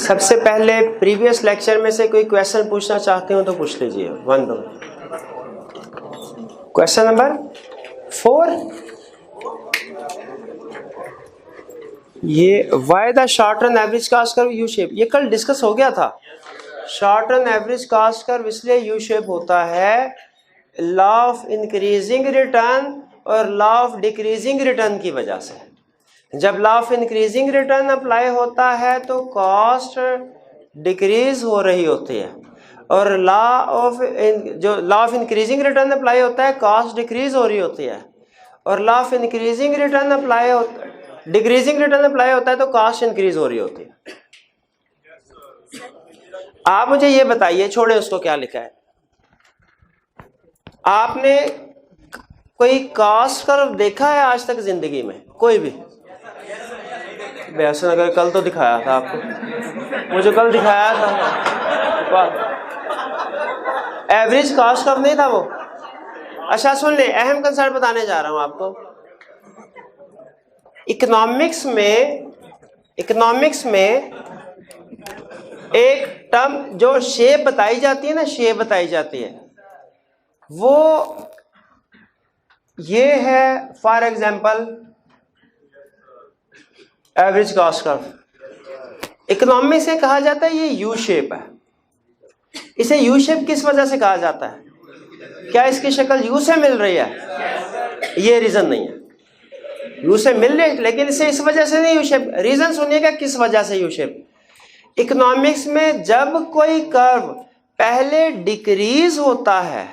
सबसे पहले previous lecture में से कोई क्वेश्चन पूछना चाहते हो तो पूछ लीजिए। वन दो क्वेश्चन नंबर 4, ये why the short run average cost curve U shape, ये कल डिस्कस हो गया था। Short run average cost curve इसलिए यू शेप होता है लॉ ऑफ इंक्रीजिंग रिटर्न और लॉ ऑफ डिक्रीजिंग रिटर्न की वजह से। जब law of increasing return apply होता है तो कॉस्ट डिक्रीज हो रही होती है, और जो law of increasing return apply होता है कॉस्ट डिक्रीज हो रही होती है, और law of increasing return apply होता है डिक्रीजिंग रिटर्न अप्लाई होता है तो कॉस्ट इंक्रीज हो रही होती है। आप मुझे ये बताइए, छोड़े उसको, क्या लिखा है। आपने कोई कॉस्ट कर्व देखा है आज तक जिंदगी में? कोई भी? वैसे अगर कल तो दिखाया था आपको, मुझे कल दिखाया था। एवरेज कॉस्ट कर्व नहीं था वो? अच्छा सुन ले, अहम कंसेप्ट बताने जा रहा हूं आपको। इकोनॉमिक्स में एक टर्म जो शेप बताई जाती है ना, शेप बताई जाती है, वो ये है for example average cost curve. Economics से कहा जाता है ये यू शेप है। इसे यू शेप किस वजह से कहा जाता है? क्या इसकी शक्ल यू से मिल रही है? ये रीजन नहीं है। यू से मिल रही है लेकिन इसे इस वजह से नहीं यू शेप। रीजन सुनिएगा किस वजह से यू शेप। इकोनॉमिक्स में जब कोई कर्व पहले डिक्रीज होता है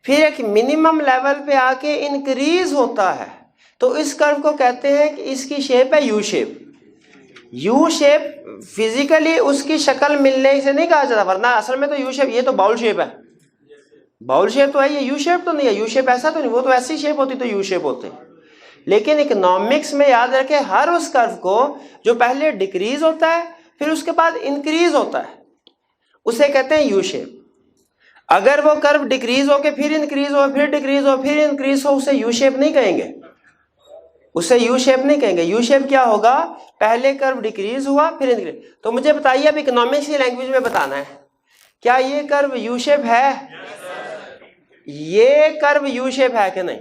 फिर एक मिनिमम लेवल पे आके इंक्रीज होता है तो इस कर्व को कहते हैं कि इसकी शेप है U shape. U shape physically उसकी शक्ल मिलने से नहीं कहा जाता, वरना असल में तो यू शेप, ये तो बाउल शेप है। बाउल शेप तो है, ये यू शेप तो नहीं है। यू शेप ऐसा तो नहीं, वो तो ऐसी शेप होती तो यू शेप होते। लेकिन इकोनॉमिक्स में याद रखें, हर उस कर्व को जो पहले डिक्रीज होता है फिर उसके बाद इंक्रीज होता है उसे कहते हैं यू शेप। अगर वो कर्व डिक्रीज हो के फिर इंक्रीज हो, फिर डिक्रीज हो, फिर इंक्रीज हो, उसे यू शेप नहीं कहेंगे। उसे यू शेप नहीं कहेंगे। यू शेप क्या होगा? पहले कर्व डिक्रीज हुआ फिर इंक्रीज। तो मुझे बताइए, अब इकोनॉमिक्स की लैंग्वेज में बताना है, क्या ये कर्व यू शेप है? ये कर्व यू शेप है कि नहीं?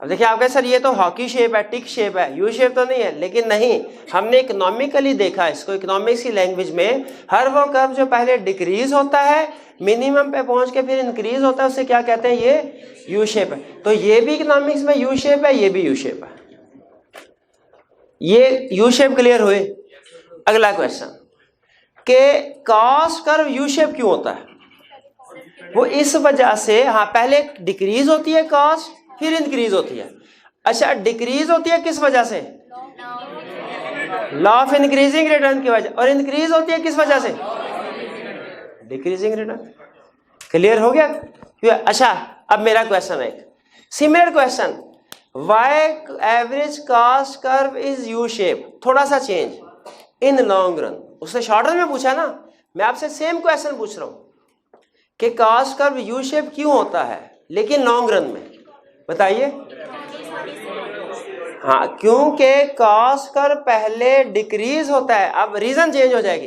अब देखिए, आप कहें सर ये तो हॉकी शेप है, टिक शेप है, यू शेप तो नहीं है। लेकिन नहीं, हमने इकोनॉमिकली देखा इसको। इकोनॉमिक्स की लैंग्वेज में हर वो कर्व जो पहले डिक्रीज होता है, मिनिमम पे पहुंच के फिर इंक्रीज होता है, उसे क्या कहते हैं? ये यू शेप है। तो ये भी इकोनॉमिक्स में यू शेप है, ये भी यू शेप है। ये यू शेप क्लियर हुए? अगला क्वेश्चन के कॉस्ट कर्व यू शेप क्यों होता है? वो इस वजह से, हाँ, पहले डिक्रीज होती है कॉस्ट फिर इंक्रीज होती है। अच्छा, डिक्रीज होती है किस वजह से? लॉ ऑफ इंक्रीजिंग रिटर्न की वजह। और इंक्रीज होती है किस वजह से? Decreasing return. क्लियर हो गया? अच्छा, अब मेरा क्वेश्चन है similar question, why average cost curve is U shape, थोड़ा सा चेंज, इन लॉन्ग रन। उसने शॉर्ट रन में पूछा ना, मैं आपसे सेम क्वेश्चन पूछ रहा हूं कि कॉस्ट कर्व यू शेप क्यों होता है लेकिन लॉन्ग रन में, बताइए। हाँ, क्योंकि कॉस्ट कर्व पहले डिक्रीज होता है। अब रीजन चेंज हो जाएगी,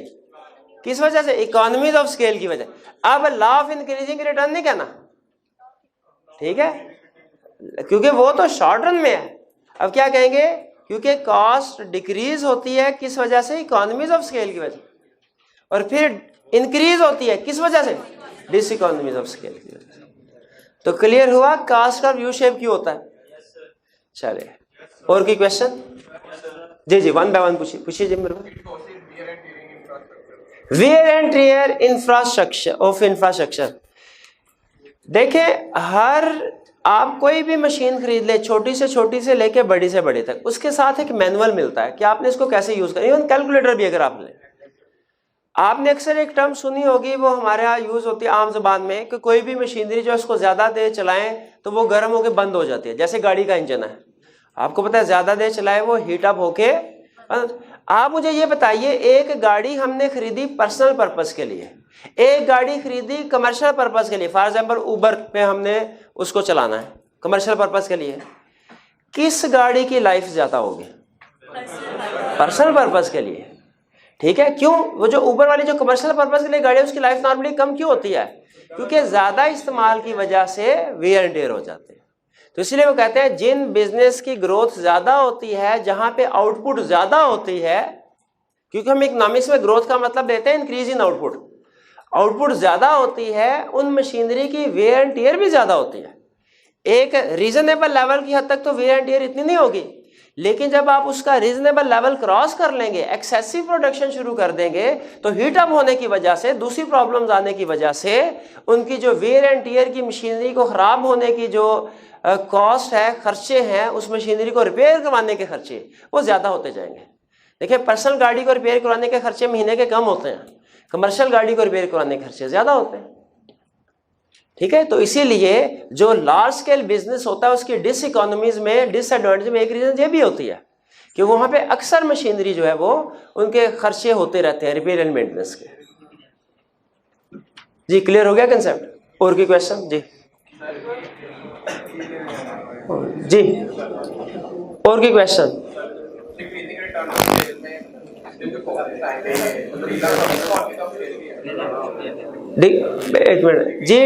किस वजह से? इकोनॉमीज ऑफ स्केल की वजह। अब लॉ ऑफ इंक्रीजिंग रिटर्न नहीं कहना, ठीक है, क्योंकि वो तो शॉर्ट रन में है। अब क्या कहेंगे? क्योंकि कॉस्ट डिक्रीज होती है किस वजह से? इकोनॉमीज ऑफ स्केल की वजह। और फिर इंक्रीज होती है किस वजह से? डिस इकोनॉमीज ऑफ स्केल की वजह से। तो क्लियर हुआ कॉस्ट कर्व यू शेप क्यों होता है। चलिए, और कोई क्वेश्चन? जी जी, वन बाय वन पूछिए जी मेरे को। Wear and tear infrastructure. देखिए, आप कोई भी मशीन खरीद ले, छोटी से लेके बड़ी से बड़ी तक, उसके साथ एक मैनुअल मिलता है कि आपने इसको कैसे यूज करना। इवन कैलकुलेटर भी अगर आप ले, आपने अक्सर एक टर्म सुनी होगी, वो हमारे यहाँ यूज होती है आम जुबान में, कि कोई भी मशीनरी जो इसको ज्यादा देर चलाएं तो वो गर्म होकर बंद हो जाती है। जैसे गाड़ी का इंजन है, आपको पता है ज्यादा देर चलाए वो हीट अप होके। आप मुझे ये बताइए, एक गाड़ी हमने खरीदी पर्सनल पर्पस के लिए, एक गाड़ी खरीदी कमर्शियल पर्पस के लिए। फॉर एग्जाम्पल उबर पे हमने उसको चलाना है कमर्शियल पर्पस के लिए, किस गाड़ी की लाइफ ज्यादा होगी? पर्सनल पर्पस के लिए। ठीक है, क्यों? वो जो ऊबर वाली जो कमर्शियल पर्पज के लिए गाड़ी है उसकी लाइफ नॉर्मली कम क्यों होती है? क्योंकि ज्यादा इस्तेमाल की वजह से वेयर एंड टेयर हो जाते हैं। तो इसलिए वो कहते हैं जिन बिजनेस की ग्रोथ ज्यादा होती है, जहां पे आउटपुट ज्यादा होती है, क्योंकि हम इकोनॉमिक्स में ग्रोथ का मतलब लेते हैं इंक्रीज इन आउटपुट, आउटपुट ज्यादा होती है, उन मशीनरी की वेयर एंड टेयर भी ज्यादा होती है। एक रीजनेबल लेवल की हद तक तो वेयर एंड टेयर इतनी नहीं होगी, लेकिन जब आप उसका रीजनेबल लेवल क्रॉस कर लेंगे, एक्सेसिव प्रोडक्शन शुरू कर देंगे, तो हीट अप होने की वजह से, दूसरी प्रॉब्लम्स आने की वजह से उनकी जो वेयर एंड टियर की मशीनरी को खराब होने की जो कॉस्ट है, खर्चे हैं, उस मशीनरी को रिपेयर करवाने के खर्चे वो ज्यादा होते जाएंगे। देखिए, पर्सनल गाड़ी को रिपेयर करवाने के खर्चे महीने के कम होते हैं, कमर्शियल गाड़ी को रिपेयर करवाने के खर्चे ज्यादा होते हैं। ठीक है, तो इसीलिए जो लार्ज स्केल बिजनेस होता है उसकी डिसइकोनॉमीज में, डिसएडवांटेज में एक रीजन ये भी होती है कि वहां पे अक्सर मशीनरी जो है वो उनके खर्चे होते रहते हैं रिपेयर एंड मेंटेनेंस के। जी, क्लियर हो गया कंसेप्ट? और कोई क्वेश्चन? जी जी, और कोई क्वेश्चन? एक मिनट जी,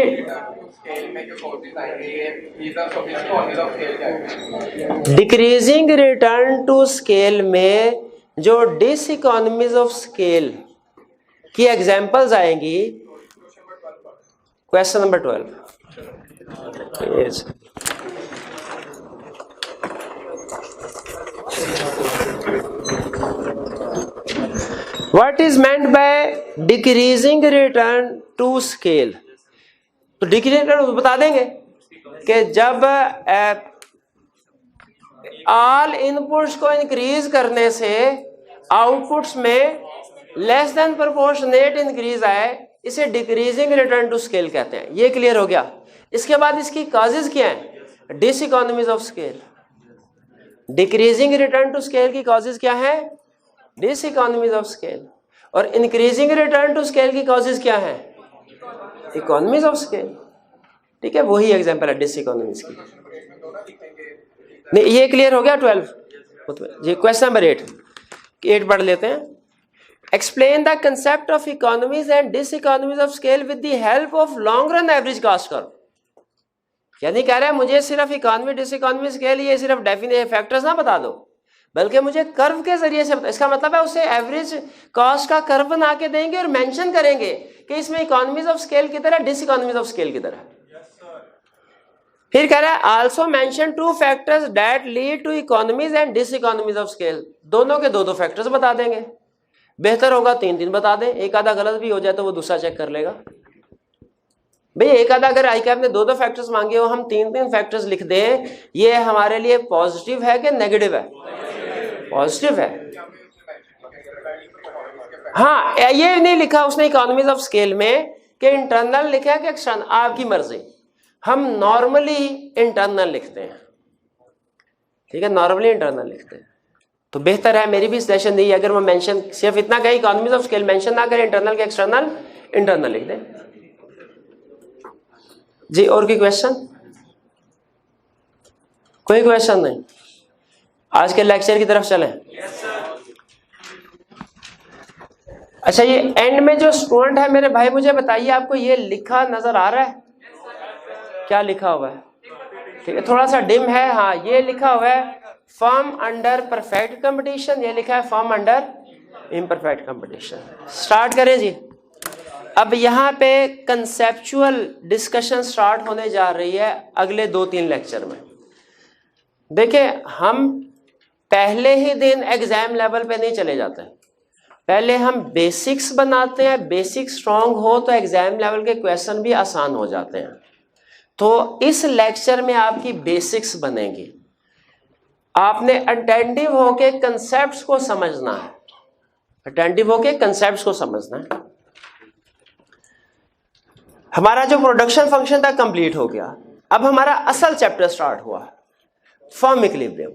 डिक्रीजिंग रिटर्न टू स्केल में जो डिसइकोनॉमीज ऑफ स्केल की एग्जांपल्स आएंगी, question number 12। What is meant by decreasing return to scale? तो डिक्रीजिंग रिटर्न बता देंगे कि जब ऑल इनपुट्स को इंक्रीज करने से आउटपुट्स में लेस देन प्रोपोर्शनेट इंक्रीज आए, इसे डिक्रीजिंग रिटर्न टू स्केल कहते हैं। ये क्लियर हो गया? इसके बाद इसकी कॉजेज क्या है? Diseconomies of scale. Decreasing return to scale की कॉजेज क्या है? Diseconomies of scale. और इंक्रीजिंग रिटर्न टू स्केल की कॉजेज क्या है? Economies of scale. ठीक है, वही एग्जांपल है डिसइकोनॉमीज की। नहीं, ये क्लियर हो गया 12? जी, क्वेश्चन नंबर 8 पढ़ लेते हैं। Explain the concept of economies and diseconomies of scale with the help of long run average cost curve. यानी कह रहा है मुझे सिर्फ इकोनॉमी डिसइकोनॉमी स्केल ये सिर्फ डेफिनेट फैक्टर्स ना बता दो, बल्कि मुझे कर्व के जरिए से, इसका मतलब है उसे एवरेज कॉस्ट का कर्व बना के देंगे और मेंशन करेंगे कि इसमें इकोनॉमीज ऑफ स्केल की तरह, डिसइकोनॉमीज ऑफ स्केल की तरह। फिर कह रहा है also mention 2 factors that lead to economies and diseconomies of scale. दोनों के 2-2 फैक्टर्स बता देंगे। बेहतर होगा 3-3 बता दें, एक आधा गलत भी हो जाए तो वो दूसरा चेक कर लेगा। भाई एक आधा अगर आई कैप ने 2-2 फैक्टर्स मांगे हो, हम 3-3 फैक्टर्स लिख दें, ये हमारे लिए पॉजिटिव है कि नेगेटिव है? पॉजिटिव है। हाँ, ये नहीं लिखा उसने इकोनॉमीज ऑफ स्केल में कि इंटरनल लिखा है कि एक्सटर्नल, आपकी मर्जी। हम नॉर्मली इंटरनल लिखते हैं। ठीक है, नॉर्मली इंटरनल लिखते हैं तो बेहतर है। मेरी भी सजेशन दी, अगर मैं मेंशन सिर्फ इतना कहीं इकोनॉमीज ऑफ स्केल मेंशन ना करें, इंटरनल के एक्सटर्नल, इंटरनल लिख दें। जी, और कोई क्वेश्चन? कोई क्वेश्चन नहीं? आज के लेक्चर की तरफ चलें। अच्छा, ये एंड में जो स्टूडेंट है मेरे भाई, मुझे बताइए आपको ये लिखा नजर आ रहा है? क्या लिखा हुआ है? ठीक है, थोड़ा सा डिम है। हाँ, ये लिखा हुआ है फॉर्म अंडर परफेक्ट कंपटीशन, ये लिखा है form under imperfect competition. Start करें जी। अब यहाँ पे कंसेप्चुअल डिस्कशन स्टार्ट होने जा रही है अगले 2-3 लेक्चर में। देखिए, हम पहले ही दिन एग्जाम लेवल पे नहीं चले जाते, पहले हम बेसिक्स बनाते हैं। बेसिक स्ट्रांग हो तो एग्जाम लेवल के क्वेश्चन भी आसान हो जाते हैं। तो इस लेक्चर में आपकी बेसिक्स बनेगी। आपने अटेंटिव होके कंसेप्ट्स को समझना है, अटेंटिव होके कंसेप्ट्स को समझना है। हमारा जो प्रोडक्शन फंक्शन था कंप्लीट हो गया। अब हमारा असल चैप्टर स्टार्ट हुआ, फॉर्म इक्विलिब्रियम।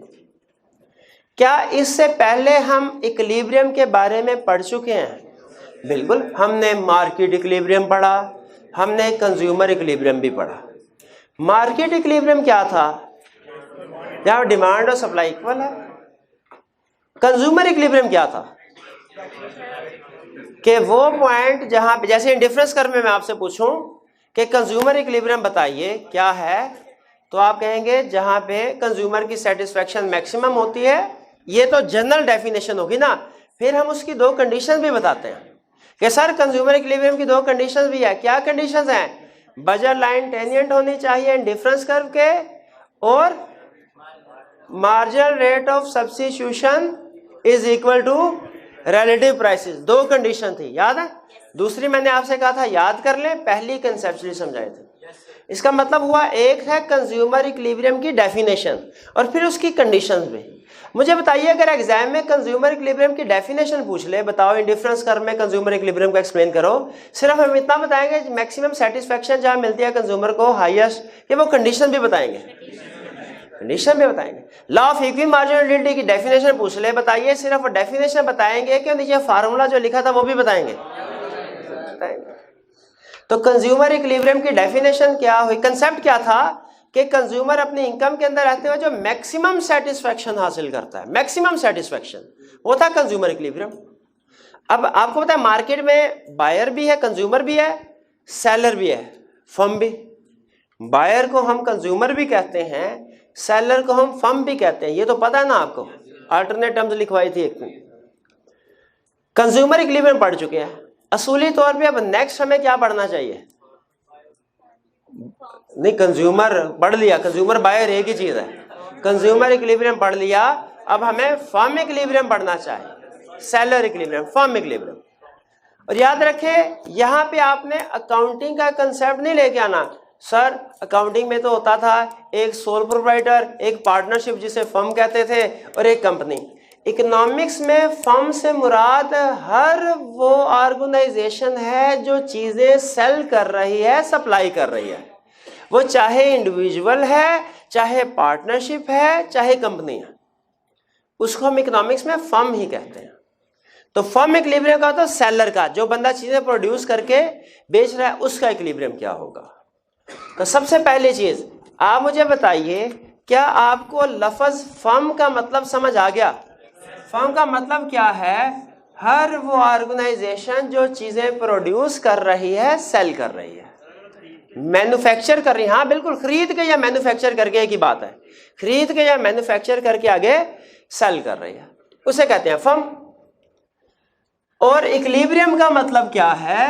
क्या इससे पहले हम इक्विलिब्रियम के बारे में पढ़ चुके हैं? बिल्कुल, हमने मार्केट इक्विलिब्रियम पढ़ा, हमने कंज्यूमर इक्विलिब्रियम भी पढ़ा। मार्केट इक्विलिब्रियम क्या था? जहां डिमांड और सप्लाई इक्वल है। कंज्यूमर इक्विलिब्रियम क्या था? कि वो पॉइंट जहां पे, जैसे इंडिफरेंस कर्व में मैं आपसे पूछूं कि कंज्यूमर इक्विलिब्रियम बताइए क्या है, तो आप कहेंगे जहां पे कंज्यूमर की सेटिस्फेक्शन मैक्सिमम होती है। ये तो जनरल डेफिनेशन होगी ना। फिर हम उसकी दो कंडीशन भी बताते हैं कि सर कंज्यूमर इक्विलिब्रियम की दो कंडीशन भी है। क्या कंडीशंस हैं? बजट लाइन टेंजेंट होनी चाहिए डिफरेंस कर्व के, और marginal rate of substitution is equal to relative prices. दो कंडीशन थी, याद है? दूसरी मैंने आपसे कहा था याद कर लें, पहली कंसेप्चुअली समझाए थे। इसका मतलब हुआ एक है कंज्यूमर इक्विलिब्रियम की डेफिनेशन और फिर उसकी कंडीशंस भी। मुझे बताइए अगर एग्जाम में कंज्यूमर इक्विलिब्रियम की डेफिनेशन पूछ ले, बताओ इंडिफरेंस कर्व में कंज्यूमर इक्विलिब्रियम को एक्सप्लेन करो, सिर्फ हम इतना बताएंगे मैक्सिमम सेटिस्फेक्शन जहां मिलती है कंज्यूमर को हाईएस्ट, ये वो कंडीशन भी बताएंगे, कंडीशन भी बताएंगे। लॉ ऑफ इक्वी मार्जिनलिटी की डेफिनेशन पूछ ले, बताइए सिर्फ डेफिनेशन बताएंगे कि नीचे फार्मूला जो लिखा था वो भी बताएंगे। तो कंज्यूमर इक्विलिब्रियम की डेफिनेशन क्या हुई, कंसेप्ट क्या था कि कंज्यूमर अपनी इनकम के अंदर रहते हुए जो मैक्सिमम सेटिस्फेक्शन हासिल करता है, मैक्सिमम सेटिस्फेक्शन, वो था कंज्यूमर इक्विलिब्रियम। अब आपको पता है मार्केट में बायर भी है, कंज्यूमर भी है, सेलर भी है, फर्म भी। बायर को हम कंज्यूमर भी कहते हैं, सेलर को हम फर्म भी कहते हैं, ये तो पता है ना आपको, अल्टरनेट टर्म्स लिखवाई थी एक। कंज्यूमर इक्विलिब्रियम पढ़ चुके हैं असूली तौर पे। अब नेक्स्ट हमें क्या पढ़ना चाहिए? नहीं, कंज्यूमर पढ़ लिया, कंज्यूमर बायर एक ही चीज है, कंज्यूमर इक्विलिब्रियम पढ़ लिया। अब हमें फर्म इक्विलिब्रियम पढ़ना चाहिए, सेलर इक्विलिब्रियम, फर्म इक्विलिब्रियम। और याद रखें यहां पे आपने अकाउंटिंग का कंसेप्ट नहीं लेके आना। सर अकाउंटिंग में तो होता था एक सोल प्रोप्राइटर, एक पार्टनरशिप जिसे फर्म कहते थे, और एक कंपनी। इकोनॉमिक्स में फर्म से मुराद हर वो ऑर्गेनाइजेशन है जो चीजें सेल कर रही है, सप्लाई कर रही है, वो चाहे इंडिविजुअल है, चाहे पार्टनरशिप है, चाहे कंपनी है, उसको हम इकोनॉमिक्स में फर्म ही कहते हैं। तो फर्म इक्विलिब्रियम का तो सेलर का, जो बंदा चीजें प्रोड्यूस करके बेच रहा है, उसका इक्विलिब्रियम क्या होगा। तो सबसे पहली चीज आप मुझे बताइए, क्या आपको लफ्ज फर्म का मतलब समझ आ गया? फर्म का मतलब क्या है? हर वो ऑर्गेनाइजेशन जो चीजें प्रोड्यूस कर रही है, सेल कर रही है, मैन्युफैक्चर कर रही है। हाँ बिल्कुल, खरीद के या मैन्युफैक्चर करके एक ही बात है, खरीद के या मैन्युफैक्चर करके आगे सेल कर रही है, उसे कहते हैं फर्म। और इक्विलिब्रियम का मतलब क्या है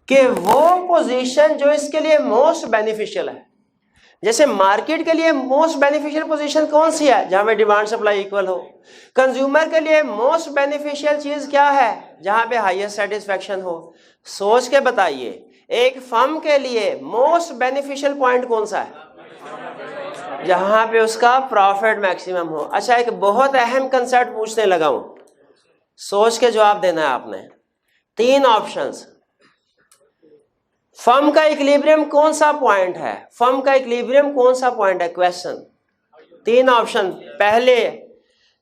कि वो पोजीशन जो इसके लिए मोस्ट बेनिफिशियल है। जैसे मार्केट के लिए मोस्ट बेनिफिशियल पोजीशन कौन सी है? जहां पे डिमांड सप्लाई इक्वल हो। कंज्यूमर के लिए मोस्ट बेनिफिशियल चीज क्या है? जहां पे हाईएस्ट सेटिस्फेक्शन हो। सोच के बताइए, एक फर्म के लिए मोस्ट बेनिफिशियल पॉइंट कौन सा है? जहां पे उसका प्रॉफिट मैक्सिमम हो। अच्छा, एक बहुत अहम कंसेप्ट पूछने लगा हूं, सोच के जवाब देना है आपने। 3 ऑप्शंस। फर्म का इक्विलिब्रियम कौन सा पॉइंट है? फर्म का इक्विलिब्रियम कौन सा पॉइंट है? क्वेश्चन। 3 ऑप्शन। पहले,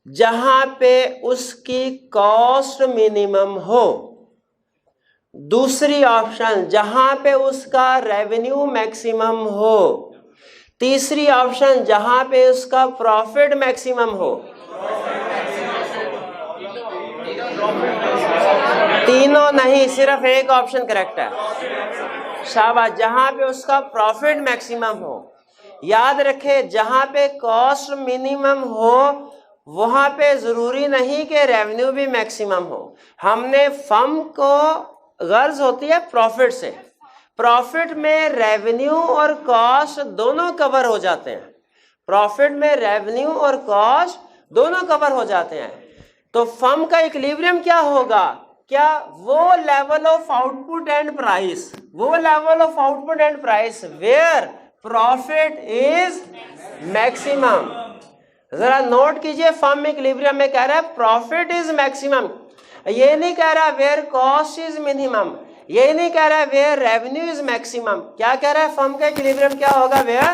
जहां पे उसकी कॉस्ट मिनिमम हो। दूसरी ऑप्शन, जहां पे उसका रेवेन्यू मैक्सिमम हो। तीसरी ऑप्शन, जहां पे उसका प्रॉफिट मैक्सिमम हो। तीनों नहीं, सिर्फ एक ऑप्शन करेक्ट है। शाबाश, जहां पे उसका प्रॉफिट मैक्सिमम हो। याद रखे, जहां पे कॉस्ट मिनिमम हो वहां पे जरूरी नहीं कि रेवेन्यू भी मैक्सिमम हो। हमने फर्म को गर्ज होती है प्रॉफिट से, प्रॉफिट में रेवेन्यू और कॉस्ट दोनों कवर हो जाते हैं। प्रॉफिट में रेवेन्यू और कॉस्ट दोनों कवर हो जाते हैं। तो फर्म का इक्विलिब्रियम क्या होगा? क्या वो level of output and price, वो level of output and price where profit is maximum. जरा नोट कीजिए, फर्म इक्विलिब्रियम में कह रहा है प्रॉफिट इज मैक्सिमम, ये नहीं कह रहा वेयर कॉस्ट इज मिनिमम, ये नहीं कह रहा वेयर रेवेन्यू इज मैक्सिमम। क्या कह रहा है? फर्म का इक्विलिब्रियम क्या होगा? Where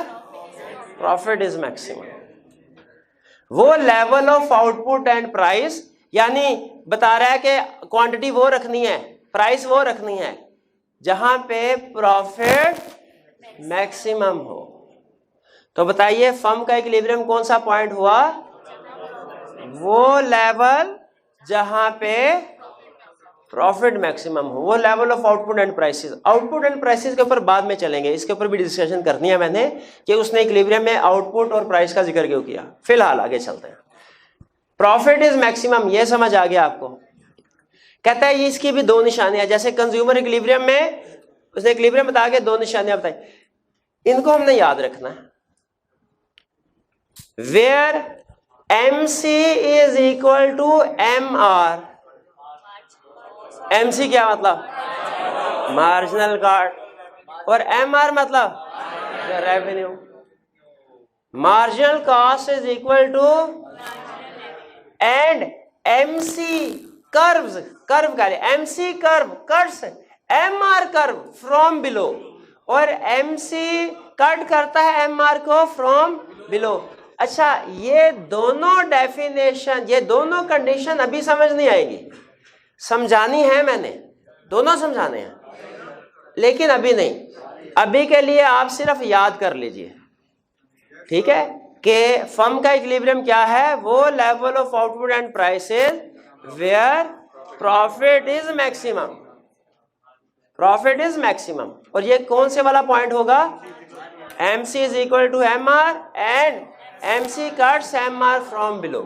profit is maximum. वो level of output and price, यानी बता रहा है कि क्वांटिटी वो रखनी है, प्राइस वो रखनी है जहां पे प्रॉफिट मैक्सिमम हो। तो बताइए फर्म का इक्विलिब्रियम कौन सा पॉइंट हुआ? वो लेवल जहां पे प्रॉफिट मैक्सिमम हो, वो level of output and prices. Output and prices के ऊपर बाद में चलेंगे, इसके ऊपर भी डिस्कशन करनी है मैंने कि उसने इक्विलिब्रियम में आउटपुट और प्राइस का जिक्र क्यों किया। फिलहाल आगे चलते हैं। प्रॉफिट इज मैक्सिमम, ये समझ आ गया आपको। कहता है इसकी भी दो निशानियां, जैसे कंज्यूमर इक्विलिब्रियम में उसने इक्विलिब्रियम बता के दो निशानियां बताई, इनको हमने याद रखना है। Where MC is equal to MR। MC क्या मतलब? Marginal cost. और MR मतलब revenue. Marginal cost is equal to and MC curves, curve का MC curve cuts MR curve from below, और MC कट करता है MR को फ्रॉम बिलो। अच्छा, ये दोनों डेफिनेशन, ये दोनों कंडीशन अभी समझ नहीं आएगी, समझानी है मैंने, दोनों समझाने हैं, लेकिन अभी नहीं। अभी के लिए आप सिर्फ याद कर लीजिए, ठीक है, कि फर्म का इक्विलिब्रियम क्या है? वो level of output and prices where profit is maximum, profit is maximum. और ये कौन से वाला पॉइंट होगा? MC is equal to MR and MC cuts MR from below.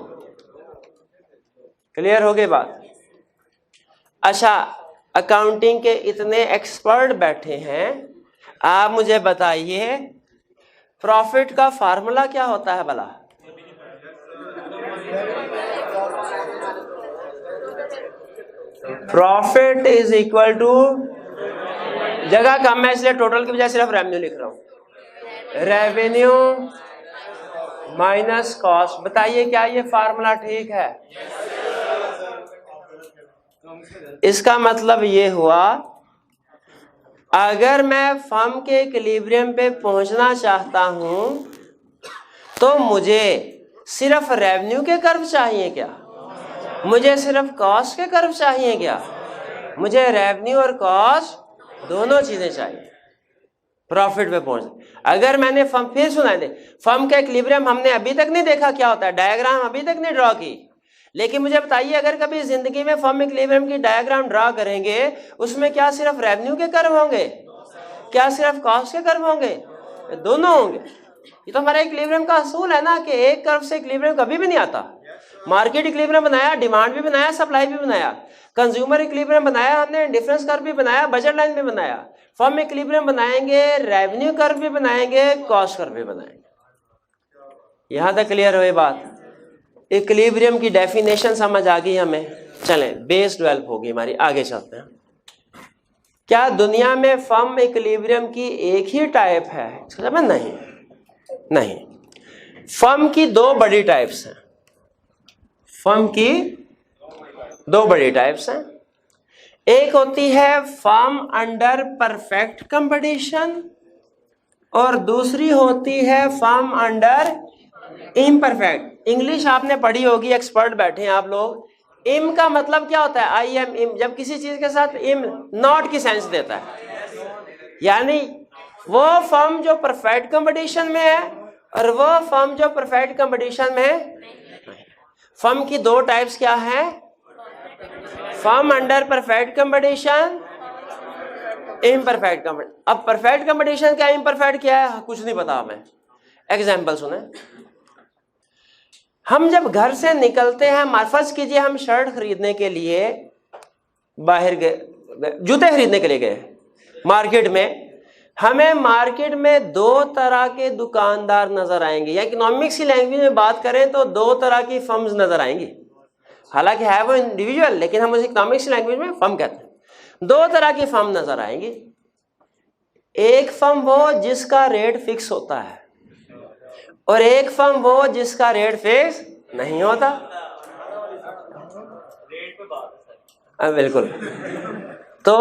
Clear हो गई बात? अच्छा, अकाउंटिंग के इतने एक्सपर्ट बैठे हैं, आप मुझे बताइए प्रॉफिट का फार्मूला क्या होता है भला? प्रॉफिट इज इक्वल टू, जगह कम है इसलिए टोटल की बजाय सिर्फ रेवेन्यू लिख रहा हूं, रेवेन्यू माइनस कॉस्ट। बताइए क्या ये फार्मूला ठीक है? इसका मतलब ये हुआ, अगर मैं फर्म के इक्विलिब्रियम पे पहुंचना चाहता हूं तो मुझे सिर्फ रेवेन्यू के कर्व चाहिए क्या? मुझे सिर्फ कॉस्ट के कर्व चाहिए क्या? मुझे रेवेन्यू और कॉस्ट दोनों चीजें चाहिए प्रॉफिट पे पहुंचने। अगर मैंने फर्म, फिर सुनाई दे, फर्म का इक्विलिब्रियम हमने अभी तक नहीं देखा क्या होता है, डायग्राम अभी तक नहीं ड्रॉ की, लेकिन मुझे बताइए अगर कभी जिंदगी में फर्म इक्विलिब्रियम की डायग्राम ड्रॉ करेंगे, उसमें क्या सिर्फ रेवेन्यू के कर्व होंगे? क्या सिर्फ कॉस्ट के कर्व होंगे? दोनों होंगे। ये तो हमारा इक्विलिब्रियम का असूल है ना, कि एक कर्व से इक्विलिब्रियम कभी भी नहीं आता। मार्केट इक्विलिब्रियम बनाया, डिमांड भी बनाया, सप्लाई भी बनाया, कंज्यूमर इक्विलिब्रियम बनाया हमने, डिफरेंस कर्व भी बनाया, बजट लाइन भी बनाया, फर्म इक्विलिब्रियम बनाएंगे, रेवेन्यू कर्व भी बनाएंगे, कॉस्ट कर्व भी बनाएंगे। यहां तक क्लियर हुई बात? इक्विलिब्रियम की डेफिनेशन समझ आ गई हमें। चलें, बेस डेवलप होगी हमारी, आगे चलते हैं। क्या दुनिया में फर्म इक्विलिब्रियम की एक ही टाइप है? इसका जवाब नहीं, नहीं। फर्म की दो बड़ी टाइप्स हैं, फर्म की दो बड़ी टाइप्स हैं। एक होती है फर्म अंडर परफेक्ट कंपटीशन, और दूसरी होती है फर्म अंडर इम्परफेक्ट। इंग्लिश आपने पढ़ी होगी, एक्सपर्ट बैठे हैं आप लोग। इम का मतलब क्या होता है? आई एम इम, जब किसी चीज के साथ इम नॉट की सेंस देता है, यानी वो फर्म जो परफेक्ट कंपटीशन में है और वो फर्म जो परफेक्ट कंपटीशन में है। फर्म की दो टाइप्स क्या है? Firm under perfect competition, imperfect competition. अब परफेक्ट कंपटीशन क्या, इम्परफेक्ट क्या है, कुछ नहीं पता हमें। एग्जाम्पल सुने, हम जब घर से निकलते हैं, फर्ज कीजिए हम शर्ट खरीदने के लिए बाहर गए, जूते खरीदने के लिए गए मार्केट में, हमें मार्केट में दो तरह के दुकानदार नजर आएंगे, या इकोनॉमिक्स की लैंग्वेज में बात करें तो दो तरह की फर्म्स नजर आएंगी। हालांकि है वो इंडिविजुअल, लेकिन हम उसे इकोनॉमिक्स की लैंग्वेज में फर्म कहते हैं। दो तरह की फर्म नजर आएंगी। एक फर्म वो जिसका रेट फिक्स होता है, और एक फर्म वो जिसका रेट फिक्स नहीं होता। बिल्कुल, तो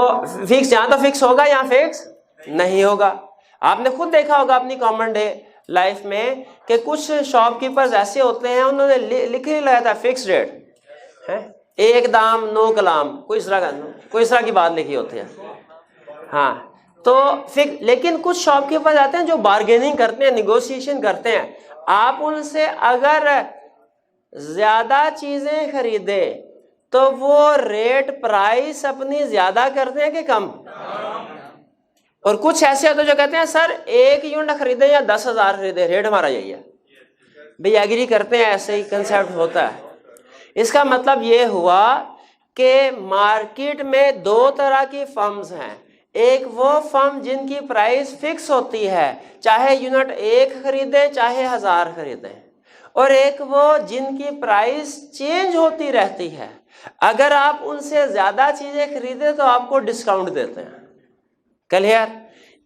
फिक्स यहाँ तो फिक्स होगा, यहाँ फिक्स नहीं होगा। आपने खुद देखा होगा अपनी कॉमन डे लाइफ में कि कुछ शॉपकीपर्स ऐसे होते हैं, उन्होंने लिख ही लगाया था फिक्स रेट है, एक दाम नो कलाम, कोई इस तरह की बात लिखी होती है। हाँ, तो फिर लेकिन कुछ शॉपकीपर आते हैं जो बार्गेनिंग करते हैं, निगोशिएशन करते हैं। आप उनसे अगर ज्यादा चीजें खरीदे तो वो रेट प्राइस अपनी ज्यादा करते हैं कि कम? और कुछ ऐसे होते हैं जो कहते हैं सर 1 यूनिट खरीदे या 10,000 खरीदे, रेट हमारा यही है। भाई एग्री करते हैं, ऐसे ही कंसेप्ट होता है। इसका मतलब ये हुआ कि मार्केट में 2 तरह की फर्म्स हैं। एक वो फर्म जिनकी प्राइस फिक्स होती है, चाहे यूनिट 1 खरीदे चाहे 1000 खरीदे, और एक वो जिनकी प्राइस चेंज होती रहती है। अगर आप उनसे ज्यादा चीजें खरीदे तो आपको डिस्काउंट देते हैं। क्लियर?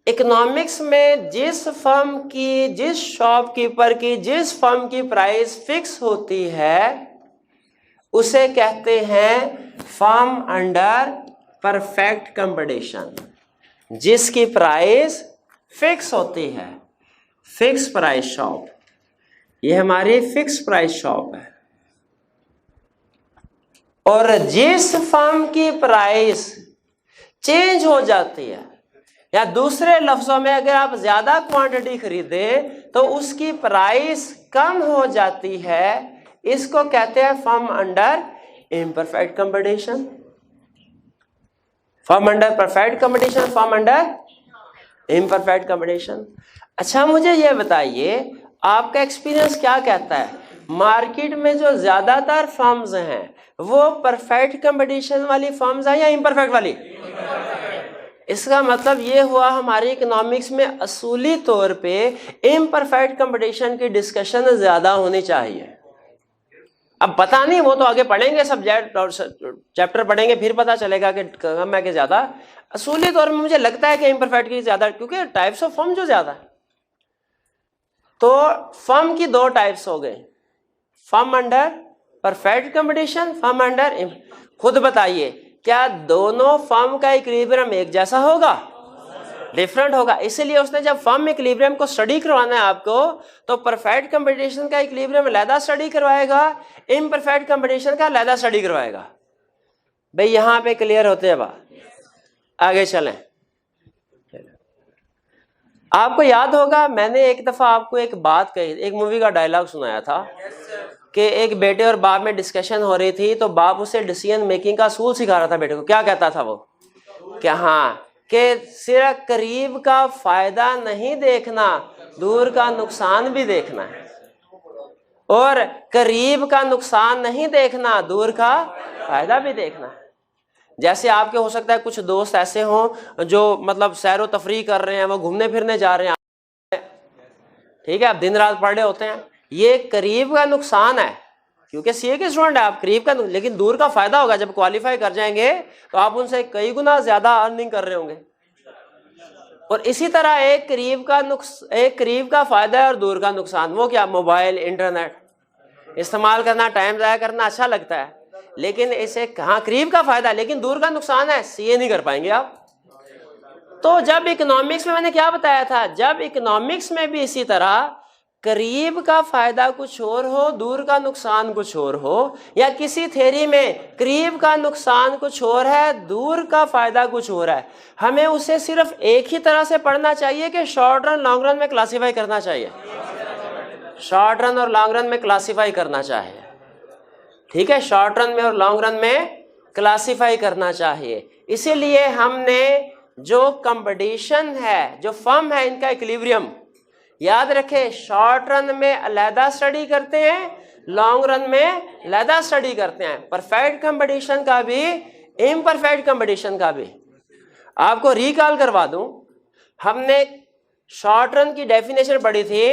इकोनॉमिक्स में जिस फर्म की, जिस शॉपकीपर की, जिस फर्म की प्राइस फिक्स होती है उसे कहते हैं फर्म अंडर परफेक्ट कंपटीशन। जिसकी प्राइस फिक्स होती है, फिक्स प्राइस शॉप, ये हमारी फिक्स प्राइस शॉप है। और जिस फर्म की प्राइस चेंज हो जाती है, या दूसरे लफ्जों में अगर आप ज्यादा क्वांटिटी खरीदे तो उसकी प्राइस कम हो जाती है, इसको कहते हैं firm under imperfect competition. Firm under perfect competition, firm under imperfect competition. अच्छा मुझे यह बताइए, आपका एक्सपीरियंस क्या कहता है, मार्केट में जो ज्यादातर फर्म्स हैं वो परफेक्ट कंपटीशन वाली फर्म्स हैं या इम्परफेक्ट वाली? इसका मतलब ये हुआ हमारी इकोनॉमिक्स में असूली तौर पे इम्परफेक्ट कंपटीशन की डिस्कशन ज्यादा होनी चाहिए। अब पता नहीं, वो तो आगे पढ़ेंगे, सब्जेक्ट और चैप्टर पढ़ेंगे फिर पता चलेगा कि कम है कि ज्यादा। असूली तौर में मुझे लगता है कि इम्परफेक्ट की ज्यादा, क्योंकि टाइप्स ऑफ फर्म जो ज्यादा है। तो फर्म की 2 टाइप्स हो गए, firm under perfect competition, firm under. खुद बताइए, क्या दोनों फर्म का इक्विलिब्रियम एक जैसा होगा? डिफरेंट होगा। इसीलिए उसने जब फर्म इक्विलिब्रियम को स्टडी करवाना है आपको, तो परफेक्ट कंपटीशन का इक्विलिब्रियम अलहदा स्टडी करवाएगा, इम्परफेक्ट कंपटीशन का अलहदा स्टडी करवाएगा। भाई यहां पे क्लियर होते हैं बात? आगे चलें। आपको याद होगा मैंने एक दफा आपको एक बात कही, एक मूवी का डायलॉग सुनाया था कि एक बेटे और बाप में डिस्कशन हो रही थी, तो बाप उसे डिसीजन मेकिंग का असूल सिखा रहा था बेटे को। क्या कहता था वो? कि हाँ, कि सिर्फ करीब का फायदा नहीं देखना, दूर का नुकसान भी देखना है। और करीब का नुकसान नहीं देखना, दूर का फायदा भी देखना है। जैसे आपके हो सकता है कुछ दोस्त ऐसे हों जो मतलब सैरो तफरी कर रहे हैं, वो घूमने फिरने जा रहे हैं, ठीक है, आप दिन रात पढ़ रहे होते हैं, ये करीब का नुकसान है क्योंकि सीए के स्टूडेंट है आप, करीब का, लेकिन दूर का फायदा होगा। जब क्वालिफाई कर जाएंगे तो आप उनसे कई गुना ज्यादा अर्निंग कर रहे होंगे। और इसी तरह एक करीब का फायदा है और दूर का नुकसान। वो क्या? मोबाइल, इंटरनेट इस्तेमाल करना, टाइम ज़ाया करना अच्छा लगता है, लेकिन इसे कहाँ करीब का फायदा, लेकिन दूर का नुकसान है, सीए नहीं कर पाएंगे आप। तो जब इकोनॉमिक्स में मैंने क्या बताया था, जब इकोनॉमिक्स में भी इसी तरह करीब का फायदा कुछ और हो, दूर का नुकसान कुछ और हो, या किसी थ्योरी में करीब का नुकसान कुछ और है, दूर का फायदा कुछ और है, हमें उसे सिर्फ एक ही तरह से पढ़ना चाहिए कि शॉर्ट रन लॉन्ग रन में क्लासीफाई करना चाहिए। शॉर्ट रन और लॉन्ग रन में क्लासीफाई करना चाहिए, ठीक है, शॉर्ट रन में और लॉन्ग रन में क्लासीफाई करना चाहिए। इसीलिए हमने जो कंपटीशन है, जो फर्म है, इनका इक्विलिब्रियम याद रखें, शॉर्ट रन में अलहदा स्टडी करते हैं, लॉन्ग रन में अलहदा स्टडी करते हैं। परफेक्ट कंपटीशन का भी, इम्परफेक्ट कंपटीशन का भी। आपको रिकॉल करवा दूं, हमने शॉर्ट रन की डेफिनेशन पढ़ी थी,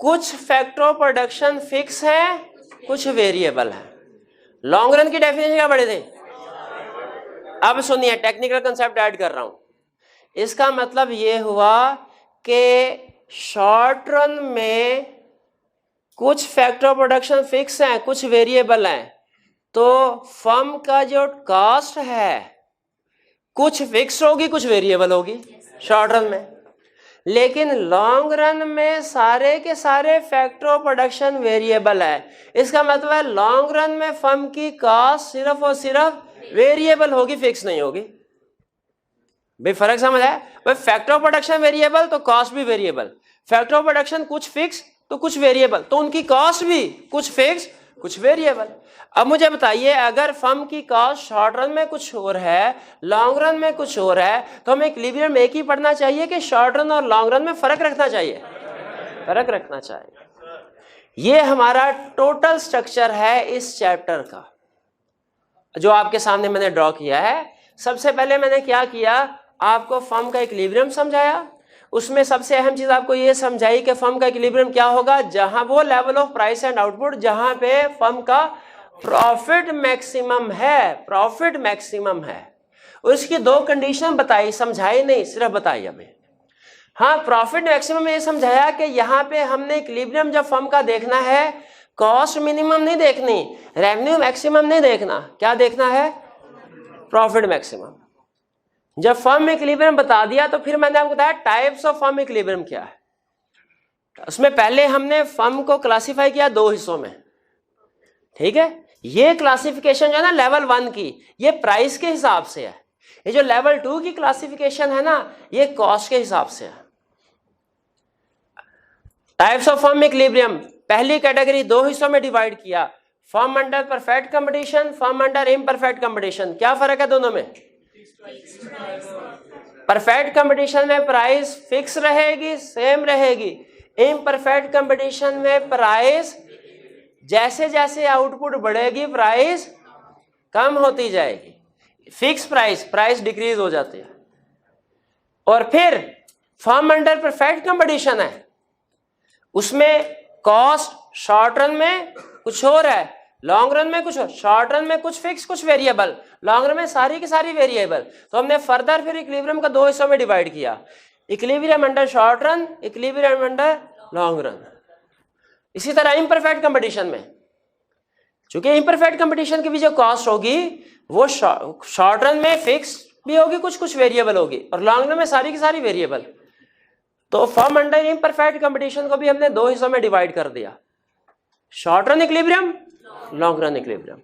कुछ फैक्टर ऑफ प्रोडक्शन फिक्स है, कुछ वेरिएबल है। लॉन्ग रन की डेफिनेशन क्या पढ़ी थी? अब सुनिए, टेक्निकल कंसेप्ट ऐड कर रहा हूं। इसका मतलब ये हुआ कि शॉर्ट रन में कुछ फैक्टर ऑफ प्रोडक्शन फिक्स हैं, कुछ वेरिएबल हैं, तो फर्म का जो कॉस्ट है कुछ फिक्स होगी, कुछ वेरिएबल होगी शॉर्ट रन में। लेकिन लॉन्ग रन में सारे के सारे फैक्टर ऑफ प्रोडक्शन वेरिएबल है। इसका मतलब है लॉन्ग रन में फर्म की कॉस्ट सिर्फ और सिर्फ वेरिएबल होगी, फिक्स नहीं होगी। भाई फर्क समझ आया? भाई फैक्टर ऑफ प्रोडक्शन वेरिएबल तो कॉस्ट भी वेरिएबल, फैक्टर ऑफ प्रोडक्शन कुछ फिक्स तो कुछ वेरिएबल, तो उनकी कॉस्ट भी कुछ फिक्स कुछ वेरिएबल। अब मुझे बताइए, अगर फर्म की कॉस्ट शॉर्ट रन में कुछ और है, लॉन्ग रन में कुछ और है, तो हमें इक्विलिब्रियम एक ही पढ़ना चाहिए कि शॉर्ट रन और लॉन्ग रन में फर्क रखना चाहिए? फर्क रखना चाहिए। ये हमारा टोटल स्ट्रक्चर है इस चैप्टर का, जो आपके सामने मैंने ड्रॉ किया है। सबसे पहले मैंने क्या किया, आपको फर्म का इक्विलिब्रियम समझाया। उसमें सबसे अहम चीज आपको ये समझाई कि फर्म का इक्विलिब्रियम क्या होगा, जहां वो level of price and output जहां पे फर्म का प्रॉफिट मैक्सिमम है, प्रॉफिट मैक्सिमम है। उसकी दो कंडीशन बताई, समझाई नहीं, सिर्फ बताई हमें। हाँ, प्रॉफिट मैक्सिमम ये समझाया कि यहाँ पे हमने इक्विलिब्रियम जब फर्म का देखना है, कॉस्ट मिनिमम नहीं देखनी, रेवेन्यू मैक्सिमम नहीं देखना, क्या देखना है? Profit maximum. जब फर्म इक्विलिब्रियम बता दिया तो फिर मैंने आपको बताया टाइप्स ऑफ फर्म इक्विलिब्रियम क्या है। उसमें पहले हमने फर्म को क्लासिफाई किया दो हिस्सों में, ठीक है। ये क्लासिफिकेशन जो है ना लेवल 1 की, ये प्राइस के हिसाब से है। ये जो लेवल 2 की क्लासिफिकेशन है ना, ये कॉस्ट के हिसाब से है। टाइप्स ऑफ फर्म इक्विलिब्रियम, पहली कैटेगरी दो हिस्सों में डिवाइड किया, firm under perfect competition, firm under imperfect competition. क्या फर्क है दोनों में? परफेक्ट कंपटीशन में प्राइस फिक्स रहेगी, सेम रहेगी। इम्परफेक्ट कंपटीशन में प्राइस जैसे जैसे आउटपुट बढ़ेगी प्राइस कम होती जाएगी। फिक्स प्राइस डिक्रीज हो जाती है। और फिर फर्म अंडर परफेक्ट कंपटीशन है, उसमें कॉस्ट शॉर्ट रन में कुछ और है, लॉन्ग रन में कुछ और। शॉर्ट रन में कुछ फिक्स कुछ वेरिएबल, लॉन्ग रन में सारी की सारी वेरिएबल। तो हमने फर्दर फिर इक्विलिब्रियम का दो हिस्सों में डिवाइड किया, equilibrium under short run, equilibrium under long run. इसी तरह इम्परफेक्ट कंपटीशन में, चूंकि इम्परफेक्ट कंपटीशन की भी जो कॉस्ट होगी वो शॉर्ट रन में फिक्स भी होगी, कुछ कुछ वेरिएबल होगी, और लॉन्ग रन में सारी की सारी वेरिएबल। तो फर्म अंडर इम्परफेक्ट कंपटीशन को भी हमने दो हिस्सों में डिवाइड कर दिया, short run equilibrium, long run equilibrium.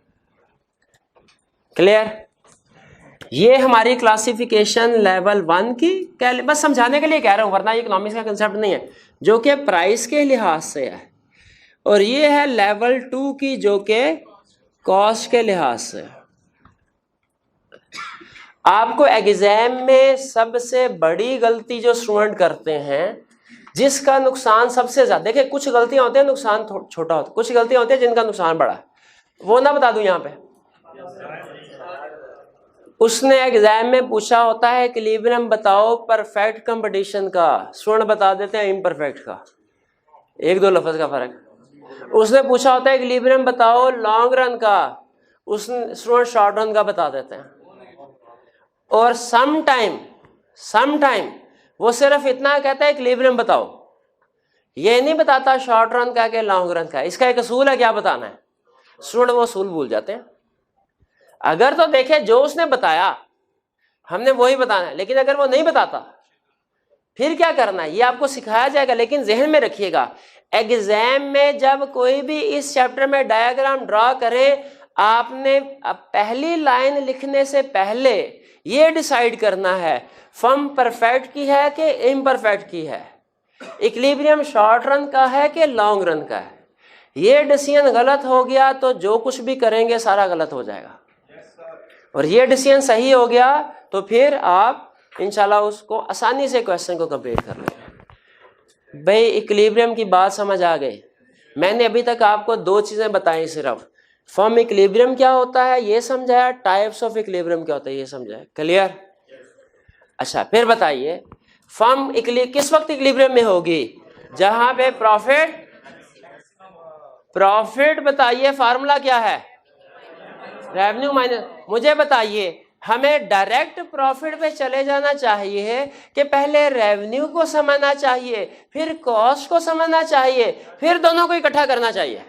Clear? ये हमारी क्लासिफिकेशन लेवल 1 की, बस समझाने के लिए कह रहा हूं, वरना ये इकोनॉमिक्स का कंसेप्ट नहीं है, जो कि प्राइस के लिहाज से है। और ये है लेवल 2 की, जो कि कॉस्ट के लिहाज से। आपको एग्जाम में सबसे बड़ी गलती जो स्टूडेंट करते हैं, जिसका नुकसान सबसे ज्यादा, देखिए कुछ गलतियां होती है नुकसान छोटा होता है, कुछ गलतियां होती है जिनका नुकसान बड़ा है, वो ना बता दूं यहाँ पे। उसने एग्जाम में पूछा होता है इक्विलिब्रियम बताओ परफेक्ट कंपटीशन का, स्टूडेंट बता देते हैं इम्परफेक्ट का, एक दो लफ्ज का फर्क। उसने पूछा होता है इक्विलिब्रियम बताओ लॉन्ग रन का, उसने स्टूडेंट शॉर्ट रन का बता देते हैं। और सम टाइम वो सिर्फ इतना कहता है इक्विलिब्रियम बताओ, ये नहीं बताता शॉर्ट रन का के लॉन्ग रन का। इसका एक असूल है, क्या बताना है, स्टूडेंट वो असूल भूल जाते हैं। अगर तो देखे जो उसने बताया हमने वही बताना है, लेकिन अगर वो नहीं बताता फिर क्या करना है, ये आपको सिखाया जाएगा। लेकिन जहन में रखिएगा, एग्जाम में जब कोई भी इस चैप्टर में डायग्राम ड्रॉ करे, आपने पहली लाइन लिखने से पहले ये डिसाइड करना है फर्म परफेक्ट की है कि इम्परफेक्ट की है, इक्विलिब्रियम शॉर्ट रन का है कि लॉन्ग रन का है। ये डिसीजन गलत हो गया तो जो कुछ भी करेंगे सारा गलत हो जाएगा, और ये डिसीजन सही हो गया तो फिर आप इंशाल्लाह उसको आसानी से क्वेश्चन को कंप्लीट कर लेंगे। भाई इक्विलिब्रियम की बात समझ आ गई। मैंने अभी तक आपको दो चीजें बताई, सिर्फ फर्म इक्विलिब्रियम क्या होता है ये समझाया, टाइप्स ऑफ इक्विलिब्रियम क्या होता है ये समझाया। क्लियर? अच्छा, फिर बताइए फर्म किस वक्त इक्विलिब्रियम में होगी, जहां पे प्रॉफिट बताइए फार्मूला क्या है, रेवेन्यू माइनस। मुझे बताइए हमें डायरेक्ट प्रॉफिट पे चले जाना चाहिए कि पहले रेवेन्यू को समझना चाहिए, फिर कॉस्ट को समझना चाहिए, फिर दोनों को इकट्ठा करना चाहिए?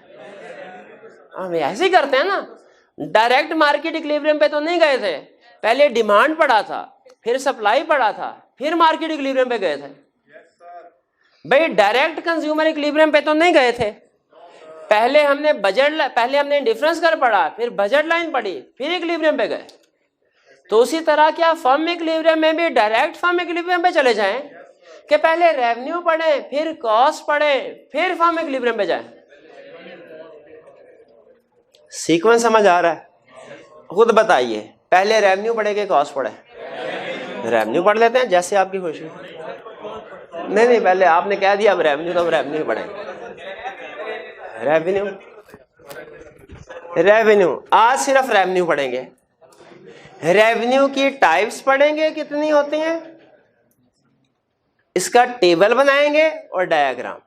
हम ऐसे ही करते हैं ना। डायरेक्ट मार्केट इक्विलिब्रियम पे तो नहीं गए थे, पहले डिमांड पड़ा था, फिर सप्लाई पड़ा था, फिर मार्केट इक्विलिब्रियम पे गए थे। भाई डायरेक्ट कंज्यूमर इक्विलिब्रियम पे तो नहीं गए थे, पहले हमने डिफरेंस कर पढ़ा, फिर बजट लाइन पढ़ी, फिर इक्विलिब्रियम पे गए। तो उसी तरह क्या फर्म इक्विलिब्रियम में भी डायरेक्ट फर्म इक्विलिब्रियम पे चले जाएं कि पहले रेवेन्यू पढ़े, फिर कॉस्ट पढ़े, फिर फर्म इक्विलिब्रियम पे जाएं? सीक्वेंस समझ आ रहा है? खुद बताइए, पहले रेवेन्यू पढ़ेंगे कॉस्ट पढ़े? रेवेन्यू पढ़ लेते हैं, जैसे आपकी खुशी। नहीं, पहले आपने कह दिया अब रेवेन्यू, तो हम रेवेन्यू पढ़ेंगे। रेवेन्यू आज सिर्फ रेवेन्यू पढ़ेंगे। रेवेन्यू की टाइप्स पढ़ेंगे कितनी होती हैं, इसका टेबल बनाएंगे और डायग्राम।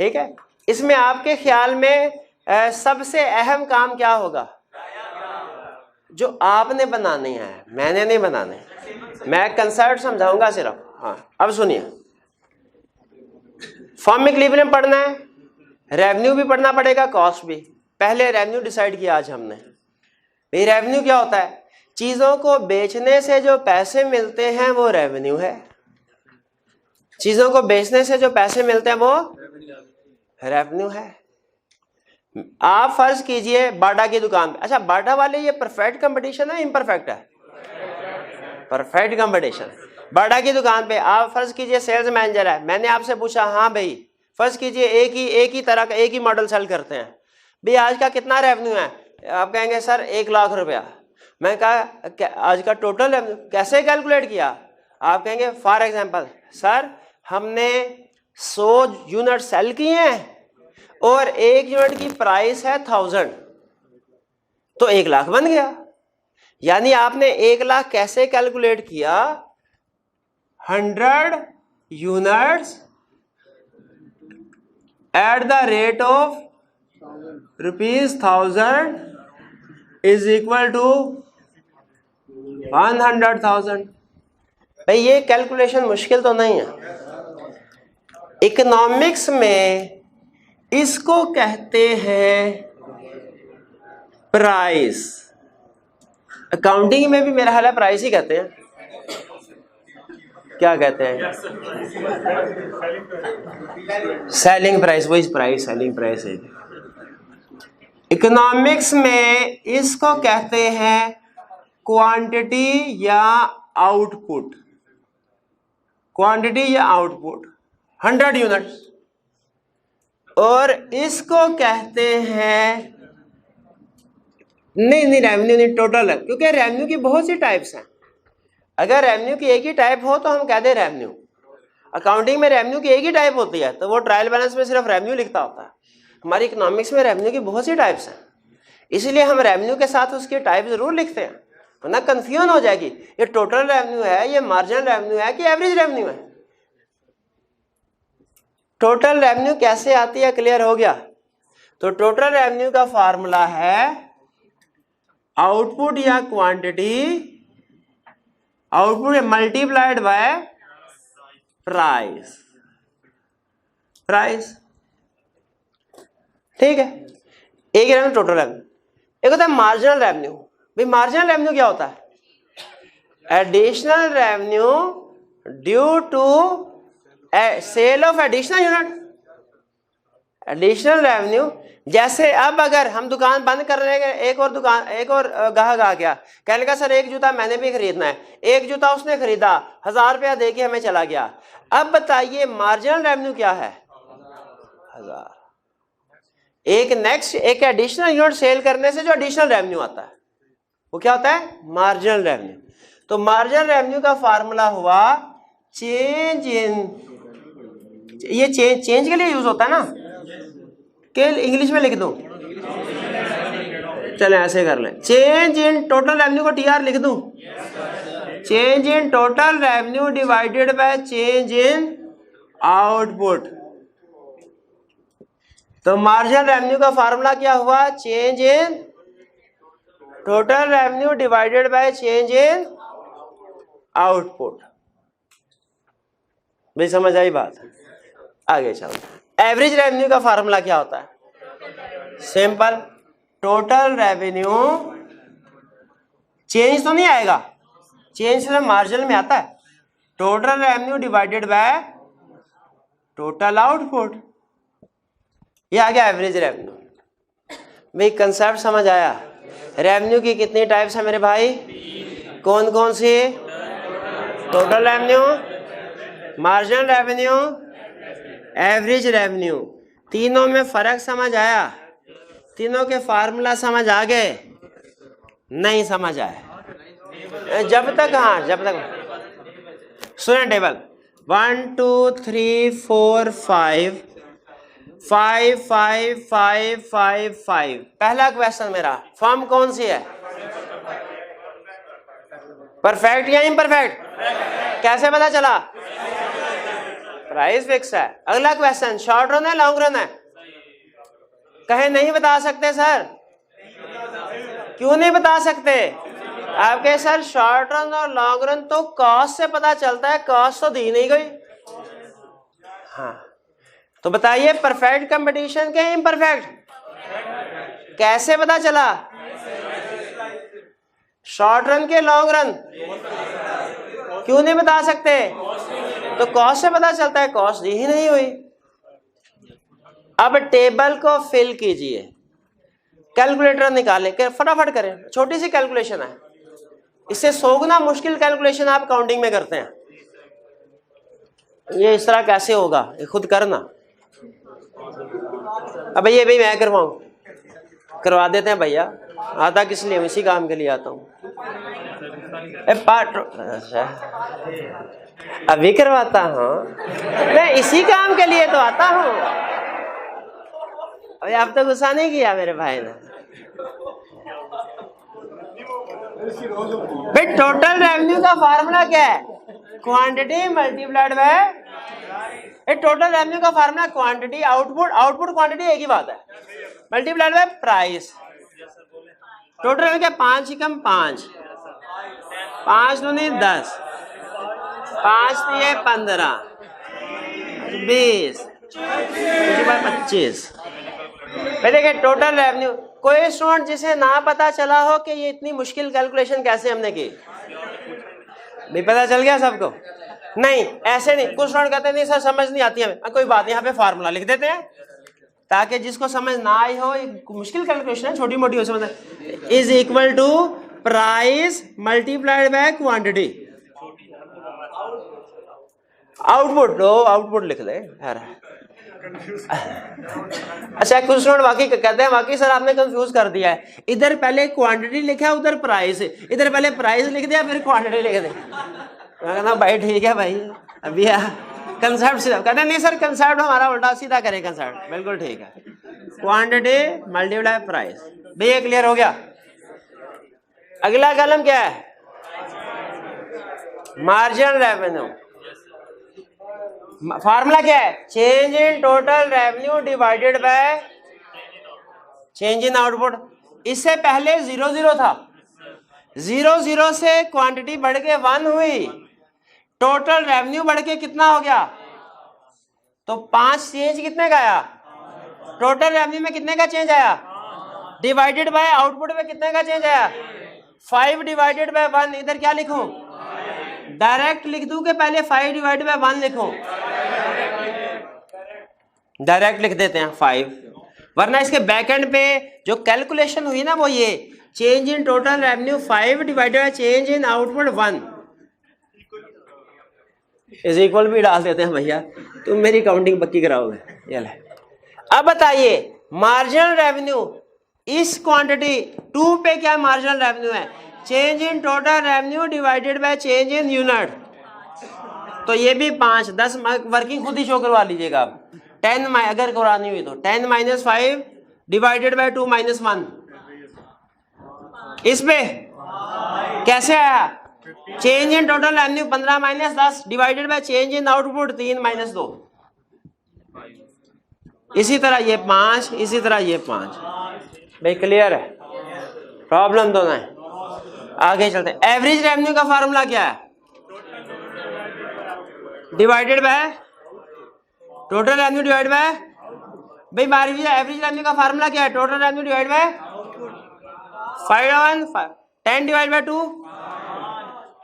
ठीक है, इसमें आपके ख्याल में सबसे अहम काम क्या होगा? जो आपने बनानी है, मैंने नहीं बनाने। मैं कंसेप्ट समझाऊंगा सिर्फ। हाँ, अब सुनिए, फॉर्म इक्विलिब्रियम पढ़ना है, रेवेन्यू भी पढ़ना पड़ेगा, कॉस्ट भी। पहले रेवेन्यू डिसाइड किया आज हमने। भाई रेवेन्यू क्या होता है? चीजों को बेचने से जो पैसे मिलते हैं वो रेवेन्यू है। चीजों को बेचने से जो पैसे मिलते हैं वो रेवेन्यू है। आप फर्ज कीजिए बाटा की दुकान पे। अच्छा, बाटा वाले ये परफेक्ट कंपटीशन है इम्परफेक्ट है? Perfect competition. बाटा की दुकान पे आप फर्ज कीजिए सेल्स मैनेजर है, मैंने आपसे पूछा, हाँ भाई फर्ज कीजिए एक ही तरह का एक ही मॉडल सेल करते हैं, भाई आज का कितना रेवेन्यू है? आप कहेंगे सर 1 लाख रुपया। मैं कहा आज का टोटल रेवेन्यू कैसे कैलकुलेट किया? आप कहेंगे फॉर एग्जांपल सर हमने 100 यूनिट सेल किए हैं और 1 यूनिट की प्राइस है 1000, तो 1 लाख बन गया। यानी आपने 1 लाख कैसे कैलकुलेट किया? 100 units at the rate of ₹1000 is equal to 100,000। भाई ये कैलकुलेशन मुश्किल तो नहीं है। इकोनॉमिक्स में इसको कहते हैं प्राइस। अकाउंटिंग में भी मेरा हाल है प्राइस ही कहते हैं। क्या कहते हैं? Selling price. वही प्राइस, सेलिंग प्राइस है। इकोनॉमिक्स में इसको कहते हैं क्वांटिटी या आउटपुट। क्वांटिटी या आउटपुट 100 यूनिट्स। और इसको कहते हैं नहीं रेवेन्यू नहीं, टोटल है, क्योंकि रेवेन्यू की बहुत सी टाइप्स हैं। अगर रेवेन्यू की एक ही टाइप हो तो हम कह दें रेवेन्यू। अकाउंटिंग में रेवेन्यू की एक ही टाइप होती है तो वो ट्रायल बैलेंस में सिर्फ रेवेन्यू लिखता होता है। हमारी इकोनॉमिक्स में रेवेन्यू की बहुत सी टाइप्स हैं, इसलिए हम रेवेन्यू के साथ उसकी टाइप जरूर लिखते हैं, वरना कंफ्यूजन हो जाएगी ये टोटल रेवेन्यू है, ये मार्जिनल रेवेन्यू है कि एवरेज रेवेन्यू है। टोटल रेवेन्यू कैसे आती है क्लियर हो गया? तो टोटल रेवेन्यू का फार्मूला है आउटपुट या quantity, output multiplied by price. Price ठीक है। एक रेवेन्यू टोटल रेवेन्यू। एक होता है मार्जिनल रेवेन्यू। भाई मार्जिनल रेवेन्यू क्या होता है? Additional revenue due to sale of additional unit. Additional revenue जैसे अब अगर हम दुकान बंद कर रहे हैं, एक और ग्राहक आ गया, कहने का सर एक जूता मैंने भी खरीदना है। एक जूता उसने खरीदा, 1000 रुपया दे के हमें चला गया। अब बताइए मार्जिनल रेवेन्यू क्या है? 1000। एक एडिशनल यूनिट सेल करने से जो एडिशनल रेवेन्यू आता है वो क्या होता है? Marginal revenue. तो मार्जिनल रेवेन्यू का फार्मूला हुआ चेंज इन, ये चेंज के लिए यूज होता है ना, के इंग्लिश में लिख दूं? चले ऐसे कर लें, चेंज इन टोटल रेवेन्यू को टीआर लिख दूं? Change in total revenue divided by change in output. तो मार्जिनल रेवेन्यू का फार्मूला क्या हुआ? Change in total revenue divided by change in output. भाई समझ आई बात? आगे चलते। एवरेज रेवेन्यू का फार्मूला क्या होता है? सिंपल, टोटल रेवेन्यू चेंज तो नहीं आएगा, चेंज सिर्फ मार्जिनल में आता है। Total revenue divided by total output, ये आ गया एवरेज रेवेन्यू। भाई कंसेप्ट समझ आया? रेवेन्यू की कितनी टाइप्स है मेरे भाई? कौन कौन सी? Total revenue, marginal revenue, average revenue. तीनों में फर्क समझ आया? तीनों के फार्मूला समझ आ गए? नहीं समझ आए? जब तक, हाँ जब तक सुने टेबल 1 2 3 4 5 5 5 5 5 5। पहला क्वेश्चन मेरा, फॉर्म कौन सी है? परफेक्ट या इम्परफेक्ट? कैसे पता चला? प्राइस फिक्स है। अगला क्वेश्चन, शॉर्ट रन है लॉन्ग रन है? कहे नहीं बता सकते सर। क्यों नहीं बता सकते? आपके सर शॉर्ट रन और लॉन्ग रन तो कॉस्ट से पता चलता है, कॉस्ट तो दी नहीं गई। हाँ तो बताइए परफेक्ट कंपटीशन के इम्परफेक्ट? कैसे पता चला? शॉर्ट रन के लॉन्ग रन? क्यों नहीं बता सकते? तो कॉस्ट से पता चलता है, कॉस्ट दी ही नहीं हुई। अब टेबल को फिल कीजिए, कैलकुलेटर निकालें, फटाफट करें, छोटी सी कैलकुलेशन है, इससे 100 गुना मुश्किल कैलकुलेशन आप काउंटिंग में करते हैं। ये इस तरह कैसे होगा, ये खुद करना। अब भैया भाई मैं करवाऊं? करवा देते हैं भैया, आता किस लिए? इसी काम के लिए आता हूँ। अच्छा अभी करवाता हूँ मैं, इसी काम के लिए तो आता हूँ। अभी आप तो गुस्सा नहीं किया मेरे भाई ने। भाई टोटल रेवेन्यू का फार्मूला क्या है? Quantity multiplied by, total revenue का formula quantity output, output quantity एक ही बात है, multiplied by price. Total revenue क्या? 5 एकम 5, 5 दूनी 10, 5 दिए 15, 20, 25। देखिए टोटल रेवेन्यू। कोई स्टूडेंट जिसे ना पता चला हो कि ये इतनी मुश्किल कैलकुलेशन कैसे हमने की? नहीं पता चल गया सबको? नहीं ऐसे नहीं। कुछ स्टूडेंट कहते नहीं सर समझ नहीं आती हमें। कोई बात नहीं, यहाँ पे फार्मूला लिख देते हैं ताकि जिसको समझ ना आई हो, मुश्किल कैलकुलेशन है, छोटी मोटी हो समझ, is equal to price multiplied by quantity. Output, output लिख ले यार। अच्छा कुछ स्टूडेंट वाकई कहते हैं वाकई सर आपने कंफ्यूज कर दिया है, इधर पहले क्वांटिटी लिखा उधर प्राइस, इधर पहले प्राइस लिख दिया फिर क्वांटिटी लिख दे। मैं कहता भाई ठीक है भाई, अभी कंसेप्ट सीधा। कहते नहीं सर कंसेप्ट हमारा उल्टा सीधा करे कंसेप्ट। बिल्कुल ठीक है, क्वांटिटी मल्टीप्लाई प्राइस। भैया क्लियर हो गया? अगला कॉलम क्या है? Marginal revenue. फार्मूला क्या है? Change in total revenue divided by change in output. इससे पहले 0 0 था, 0 0 से क्वांटिटी बढ़ के 1 हुई, टोटल रेवेन्यू बढ़ के कितना हो गया? तो 5 चेंज कितने का आया? टोटल रेवेन्यू में कितने का चेंज आया? डिवाइडेड बाय आउटपुट में कितने का चेंज आया? 5 डिवाइडेड बाय 1। इधर क्या लिखूं? डायरेक्ट लिख दूं कि पहले 5 डिवाइडेड बाय 1 लिखूं? डायरेक्ट लिख देते हैं 5, वरना इसके बैक एंड पे जो कैलकुलेशन हुई ना वो ये change in total revenue 5 divided by change in output 1 is equal भी डाल देते हैं। भैया तुम मेरी काउंटिंग पक्की कराओगे? ये ले। अब बताइए मार्जिनल रेवेन्यू, इस क्वांटिटी 2 पे क्या मार्जिनल रेवेन्यू है? Change in total revenue divided by change in unit. तो ये भी 5, 10 वर्किंग खुद ही शो करवा लीजिएगा आप। 10 अगर करानी हुई तो 10 - 5 डिवाइडेड बाय 2 - 1। इस पे कैसे आया? Change in total revenue 15 - 10 divided by change in output 3 - 2। इसी तरह ये 5, इसी तरह ये 5। भाई क्लियर है? प्रॉब्लम तो नहीं। आगे चलते हैं। एवरेज रेवेन्यू का फार्मूला क्या है? Divided by total revenue divide by, भाई एवरेज रेवेन्यू का फार्मूला क्या है? Total revenue divide by 5 10 divide by 2,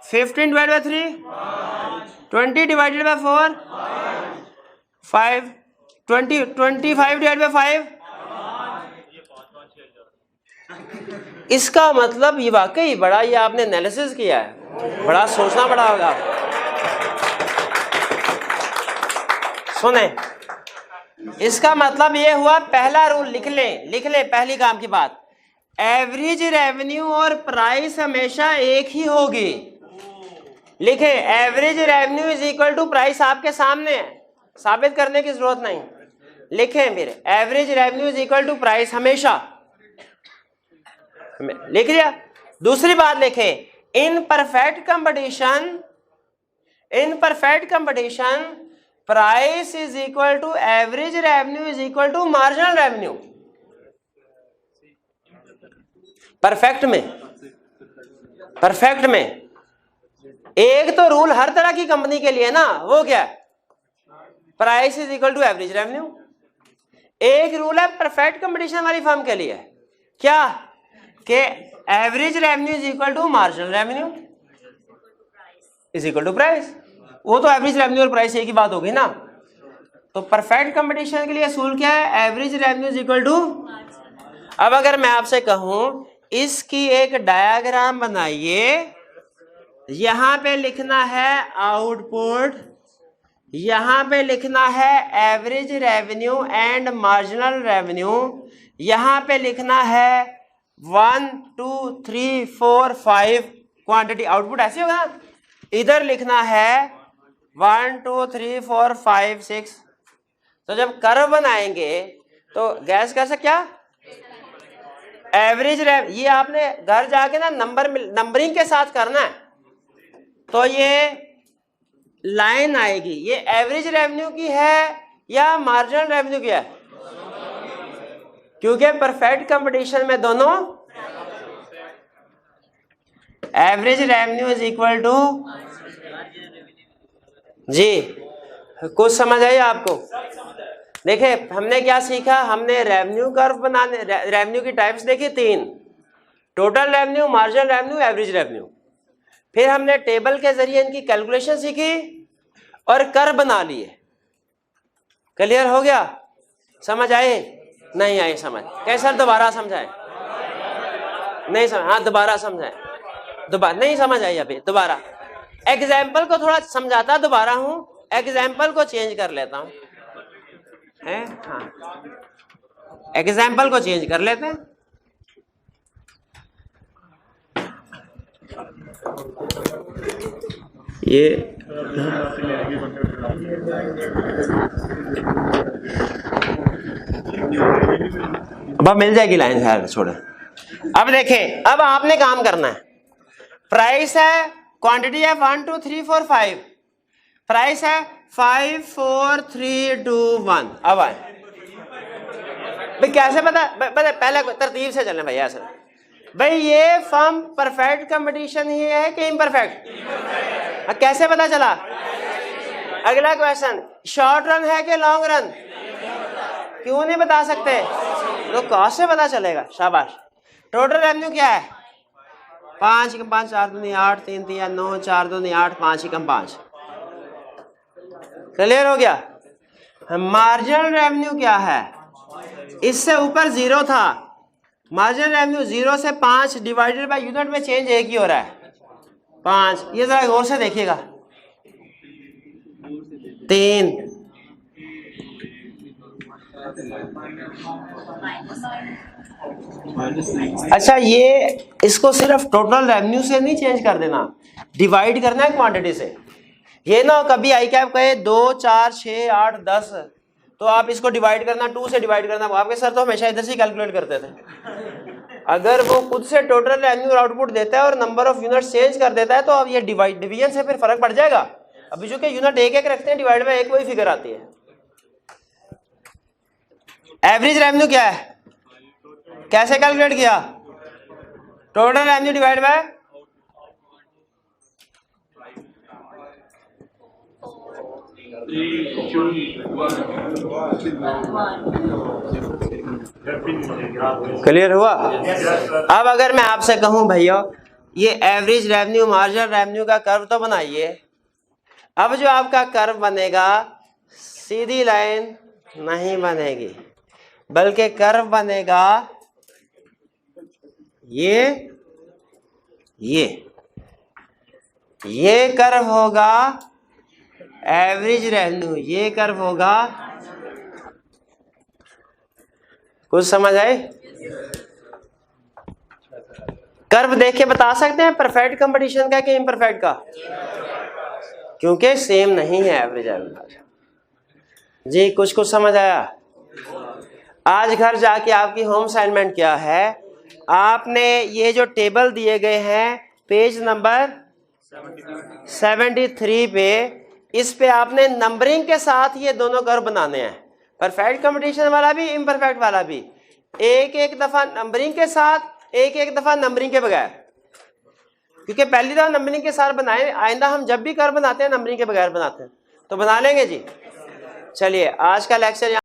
15 divide by 3, 20 divided by 4, 5, 25 divide by 5। इसका मतलब ये वाकई बड़ा, ये आपने एनालिसिस किया है, बड़ा सोचना पड़ा होगा। सुने इसका मतलब ये हुआ, पहला रूल लिख लें पहली काम की बात, एवरेज रेवेन्यू और प्राइस हमेशा एक ही होगी। लिखे, average revenue is equal to price, आपके सामने है, साबित करने की जरूरत नहीं। लिखे मेरे, average revenue is equal to price हमेशा, लिख लिया। दूसरी बात लिखे, in perfect competition price is equal to average revenue is equal to marginal revenue. Perfect में एक तो रूल हर तरह की कंपनी के लिए ना, वो क्या है, price is equal to average revenue. एक रूल है परफेक्ट कंपटीशन वाली फर्म के लिए, क्या, कि average revenue is equal to marginal revenue is equal to price. वो तो एवरेज रेवेन्यू और प्राइस एक ही बात होगी ना। तो परफेक्ट कंपटीशन के लिए असूल क्या है, average revenue is equal to. अब अगर मैं आपसे कहूं इसकी एक डायग्राम बनाइए, यहां पे लिखना है आउटपुट, यहां पे लिखना है average revenue and marginal revenue, यहां पे लिखना है 1 2 3 4 5 क्वांटिटी, आउटपुट ऐसे होगा। इधर लिखना है 1 2 3 4 5 6। तो जब कर्व बनाएंगे तो गैस कैसे, क्या एवरेज ये आपने घर जाके ना नंबरिंग के साथ करना है। तो ये लाइन आएगी, ये एवरेज रेवेन्यू की है या मार्जिनल रेवेन्यू की है, क्योंकि परफेक्ट कंपटीशन में दोनों average revenue is equal to, जी कुछ समझ आई आपको। देखिए हमने क्या सीखा, हमने रेवेन्यू कर्व बनाने, रेवेन्यू की टाइप्स देखी 3, total revenue, marginal revenue, average revenue. फिर हमने टेबल के जरिए इनकी कैलकुलेशन सीखी और कर्व बना लिए। क्लियर हो गया, समझ आए, नहीं आए समझ, कैसे दोबारा समझाएं, नहीं समझ, हाँ दोबारा समझाएं, दोबारा नहीं समझ आई अभी, दोबारा एग्जाम्पल को थोड़ा समझाता दोबारा हूं, एग्जाम्पल को चेंज कर लेता हूं, हाँ एग्जाम्पल को चेंज कर लेते हैं। ये अब मिल जाएगी लाइन, खैर छोड़े। अब देखें, अब आपने काम करना है, प्राइस है, क्वांटिटी है 1 2 3 4 5, प्राइस है 5 4 3 2 1। अब आए भाई, कैसे पता, पहले तरतीब से चलना भैया सर। भाई ये फर्म परफेक्ट कंपटीशन ही है कि इम्परफेक्ट, कैसे पता चला। अगला क्वेश्चन, शॉर्ट रन है कि लॉन्ग रन, क्यों नहीं बता सकते, तो कॉस्ट से पता चलेगा, शाबाश। टोटल रेवेन्यू क्या है, 5 × 5 4 दूनी 8 3 3 9 4 दूनी 8 5 × 5। क्लियर हो गया। मार्जिनल रेवेन्यू क्या है, इससे ऊपर 0 था, मार्जिनल रेवेन्यू 0 से 5 डिवाइडेड बाय यूनिट में चेंज एक ही हो रहा है 5। ये जरा गौर से देखिएगा, 3 अच्छा, ये इसको सिर्फ टोटल रेवेन्यू से नहीं चेंज कर देना, डिवाइड करना है क्वांटिटी से। ये ना कभी आई कैप कहे 2 4 6 8 10, तो आप इसको डिवाइड करना, 2 से डिवाइड करना। आपके सर तो हमेशा इधर से कैलकुलेट करते थे। अगर वो खुद से टोटल रेवेन्यू आउटपुट देता है और नंबर ऑफ यूनिट चेंज कर देता है, तो अब ये डिवीजन से फिर फर्क पड़ जाएगा। अभी जो कि यूनिट एक रखते हैं, डिवाइड बाय 1 वही फिगर आती है। एवरेज रेवेन्यू क्या है, कैसे कैलकुलेट किया, total revenue divide by clear हुआ। अब अगर मैं आपसे कहूं भैया ये एवरेज रेवेन्यू मार्जिनल रेवेन्यू का कर्व तो बनाइए। अब जो आपका कर्व बनेगा सीधी लाइन नहीं बनेगी, बल्कि कर्व बनेगा ये कर्व होगा एवरेज रेवेन्यू, ये कर्व होगा कुछ समझ आए? कर्व देख के बता सकते हैं परफेक्ट कंपटीशन का कि इम्परफेक्ट का? क्योंकि सेम नहीं है एवरेज एवरेज। जी कुछ समझ आया? आज घर जाके आपकी होम असाइनमेंट क्या है, आपने ये जो टेबल दिए गए हैं पेज नंबर 73 पे, इस पे आपने नंबरिंग के साथ ये दोनों कर्व बनाने हैं, परफेक्ट कंपटीशन वाला भी इम्परफेक्ट वाला भी। एक एक दफा नंबरिंग के साथ, एक एक दफा नंबरिंग के बगैर, क्योंकि पहली दफा नंबरिंग के साथ बनाए, आइंदा हम जब भी कर्व बनाते हैं नंबरिंग के बगैर बनाते हैं। तो बना लेंगे जी। चलिए आज का लेक्चर